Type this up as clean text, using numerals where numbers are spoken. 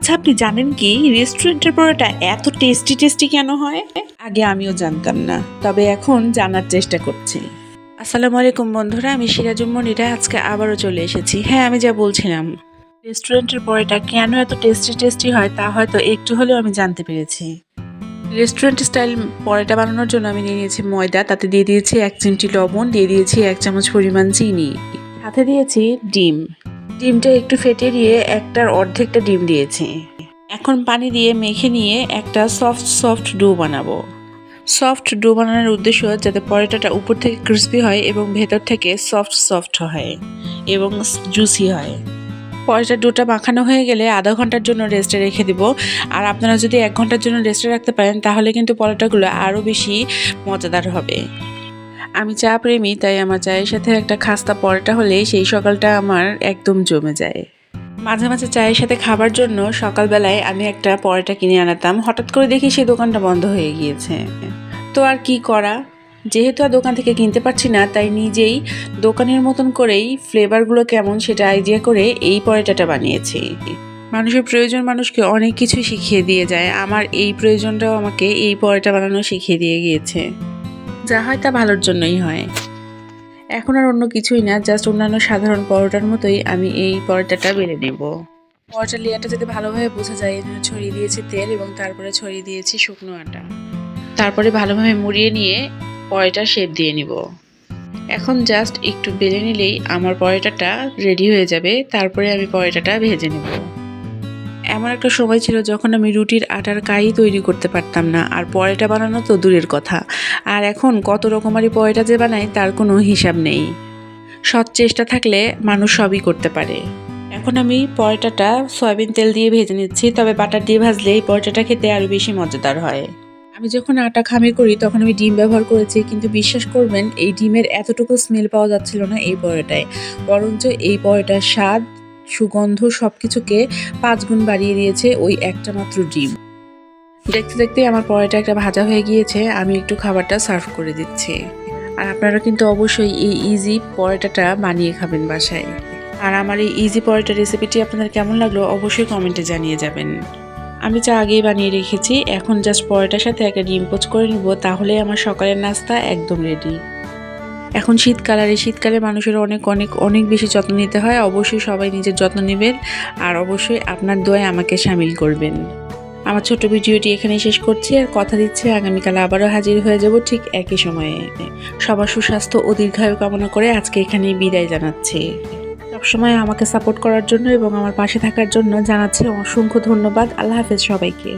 আচ্ছা, আপনি জানেন কি রেস্টুরেন্টের পরোটা এত টেস্টি টেস্টি কেন হয়? আগে আমিও জানতাম না, তবে এখন জানার চেষ্টা করছি। আসসালামু আলাইকুম বন্ধুরা, আমি সিরাজুম মনিরা আজকে আবারও চলে এসেছি। হ্যাঁ, আমি যা বলছিলাম, রেস্টুরেন্টের পরোটা কেন এত টেস্টি টেস্টি হয় তা হয়তো একটু হলেও আমি জানতে পেরেছি। রেস্টুরেন্ট স্টাইল পরোটা বানানোর জন্য আমি নিয়ে নিয়েছি ময়দা, তাতে দিয়ে দিয়েছি 1 চিমটি লবণ, দিয়ে দিয়েছি 1 চামচ পরিমাণ চিনি, সাথে দিয়েছি ডিম। ডিমটা একটু ফেটে দিয়ে একটার অর্ধেকটা ডিম দিয়েছি। এখন পানি দিয়ে মেখে নিয়ে একটা সফট ডো বানাবো। সফট ডো বানানোর উদ্দেশ্য যাতে পরোটাটা উপর থেকে ক্রিস্পি হয় এবং ভেতর থেকে সফট হয় এবং জুসি হয়। পরোটার ডোটা মাখানো হয়ে গেলে আধা ঘন্টার জন্য রেস্টে রেখে দিব। আর আপনারা যদি 1 ঘন্টার জন্য রেস্টে রাখতে পারেন তাহলে কিন্তু পরোটাগুলো আরও বেশি মজাদার হবে। আমি চা প্রেমী, তাই আমার চায়ের সাথে একটা খাস্তা পরোটা হলে সেই সকালটা আমার একদম জমে যায়। মাঝে মাঝে চায়ের সাথে খাবার জন্য সকালবেলায় আমি একটা পরোটা কিনে আনাতাম। হঠাৎ করে দেখি সেই দোকানটা বন্ধ হয়ে গিয়েছে। তো আর কি করা, যেহেতু আর দোকান থেকে কিনতে পারছি না, তাই নিজেই দোকানের মতন করেই ফ্লেভারগুলো কেমন সেটা আইডিয়া করে এই পরোটাটা বানিয়েছি। মানুষের প্রয়োজন মানুষকে অনেক কিছু শিখিয়ে দিয়ে যায়। আমার এই প্রয়োজনটাও আমাকে এই পরোটা বানানো শিখিয়ে দিয়ে গিয়েছে। যা হয় তা ভালোর জন্যই হয়। এখন আর অন্য কিছুই না, জাস্ট অন্যান্য সাধারণ পরোটার মতোই আমি এই পরোটাটা বেলে নেব। পরোটার লেয়ারটা যাতে ভালোভাবে বোঝা যায় এজন্য ছড়িয়ে দিয়েছি তেল এবং তারপরে ছড়িয়ে দিয়েছি শুকনো আটা। তারপরে ভালোভাবে মুড়িয়ে নিয়ে পরোটার শেপ দিয়ে নিব। এখন জাস্ট একটু বেলে নিলেই আমার পরোটাটা রেডি হয়ে যাবে। তারপরে আমি পরোটাটা ভেজে নেব। এমন একটা সময় ছিল যখন আমি রুটির আটার কাই তৈরি করতে পারতাম না, আর পরোটা বানানো তো দূরের কথা। আর এখন কত রকমারি পরোটা যে বানাই তার কোনো হিসাব নেই। সৎ চেষ্টা থাকলে মানুষ সবই করতে পারে। এখন আমি পরোটাটা সয়াবিন তেল দিয়ে ভেজে নিচ্ছি, তবে বাটার দিয়ে ভাজলে এই পরোটাটা খেতে আরও বেশি মজাদার হয়। আমি যখন আটা খামির করি তখন আমি ডিম ব্যবহার করেছি, কিন্তু বিশ্বাস করবেন এই ডিমের এতটুকু স্মেল পাওয়া যাচ্ছিল না এই পরোটায়। বরঞ্চ এই পরোটার স্বাদ, সুগন্ধ সবকিছুকে 5 গুণ বাড়িয়ে দিয়েছে ওই একটা মাত্র ডিম। দেখতে দেখতে আমার পরোটা একটা ভাজা হয়ে গিয়েছে, আমি একটু খাবারটা সার্ভ করে দিচ্ছি। আর আপনারা কিন্তু অবশ্যই এই ইজি পরোটাটা বানিয়ে খাবেন বাসায়। আর আমার এই ইজি পরোটা রেসিপিটি আপনাদের কেমন লাগলো অবশ্যই কমেন্টে জানিয়ে যাবেন। আমি চা আগেই বানিয়ে রেখেছি, এখন জাস্ট পরোটার সাথে একটা ডিম পোচ করে নিব, তাহলে আমার সকালের নাস্তা একদম রেডি। এখন শীতকাল, আর এই শীতকালে মানুষের অনেক অনেক অনেক বেশি যত্ন নিতে হয়। অবশ্যই সবাই নিজের যত্ন নেবেন, আর অবশ্যই আপনার দোয়ায় আমাকে শামিল করবেন। আমার ছোট্ট ভিডিওটি এখানেই শেষ করছি, আর কথা দিচ্ছি আগামীকাল আবারও হাজির হয়ে যাব ঠিক একই সময়ে। সবার সুস্বাস্থ্য ও দীর্ঘায়ু কামনা করে আজকে এখানেই বিদায় জানাচ্ছি। সবসময় আমাকে সাপোর্ট করার জন্য এবং আমার পাশে থাকার জন্য জানাচ্ছি অসংখ্য ধন্যবাদ। আল্লাহ হাফেজ সবাইকে।